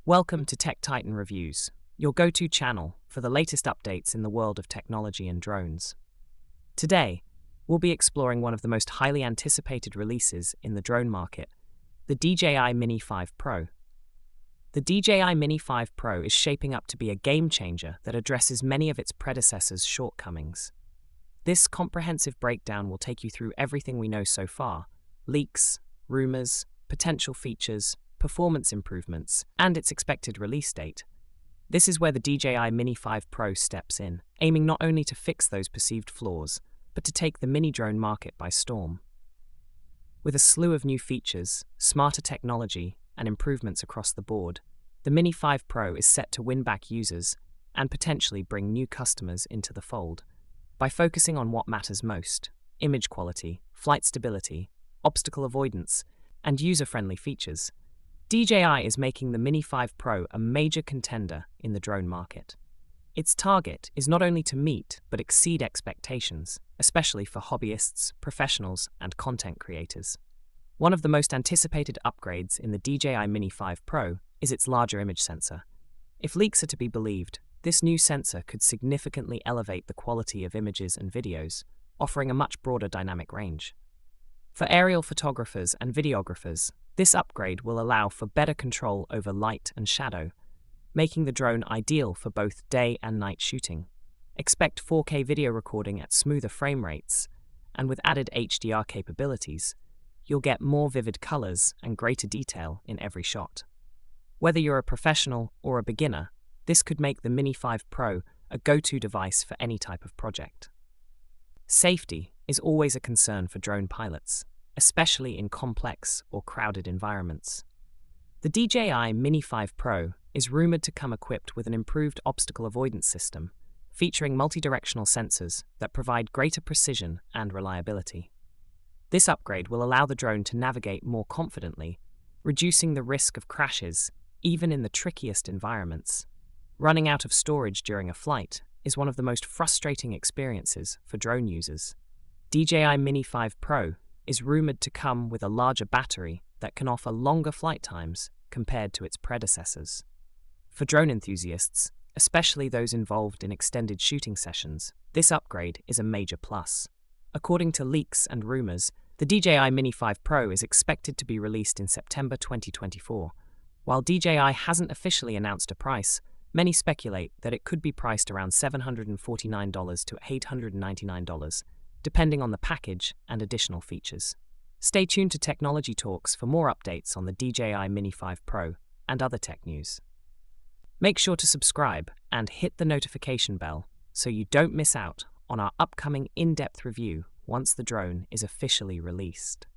Welcome to Tech Titan Reviews, your go-to channel for the latest updates in the world of technology and drones. Today, we'll be exploring one of the most highly anticipated releases in the drone market, the DJI Mini 5 Pro. The DJI Mini 5 Pro is shaping up to be a game-changer that addresses many of its predecessors' shortcomings. This comprehensive breakdown will take you through everything we know so far: leaks, rumors, potential features, performance improvements, and its expected release date. This is where the DJI Mini 5 Pro steps in, aiming not only to fix those perceived flaws, but to take the mini drone market by storm. With a slew of new features, smarter technology, and improvements across the board, the Mini 5 Pro is set to win back users and potentially bring new customers into the fold. By focusing on what matters most: image quality, flight stability, obstacle avoidance, and user-friendly features, DJI is making the Mini 5 Pro a major contender in the drone market. Its target is not only to meet but exceed expectations, especially for hobbyists, professionals, and content creators. One of the most anticipated upgrades in the DJI Mini 5 Pro is its larger image sensor. If leaks are to be believed, this new sensor could significantly elevate the quality of images and videos, offering a much broader dynamic range. For aerial photographers and videographers, this upgrade will allow for better control over light and shadow, making the drone ideal for both day and night shooting. Expect 4K video recording at smoother frame rates, and with added HDR capabilities, you'll get more vivid colors and greater detail in every shot. Whether you're a professional or a beginner, this could make the Mini 5 Pro a go-to device for any type of project. Safety is always a concern for drone pilots, especially in complex or crowded environments. The DJI Mini 5 Pro is rumored to come equipped with an improved obstacle avoidance system, featuring multi-directional sensors that provide greater precision and reliability. This upgrade will allow the drone to navigate more confidently, reducing the risk of crashes even in the trickiest environments. Running out of storage during a flight is one of the most frustrating experiences for drone users. DJI Mini 5 Pro is rumored to come with a larger battery that can offer longer flight times compared to its predecessors. For drone enthusiasts, especially those involved in extended shooting sessions, this upgrade is a major plus. According to leaks and rumors, the DJI Mini 5 Pro is expected to be released in September 2024. While DJI hasn't officially announced a price, many speculate that it could be priced around $749 to $899, depending on the package and additional features. Stay tuned to Technology Talks for more updates on the DJI Mini 5 Pro and other tech news. Make sure to subscribe and hit the notification bell so you don't miss out on our upcoming in-depth review once the drone is officially released.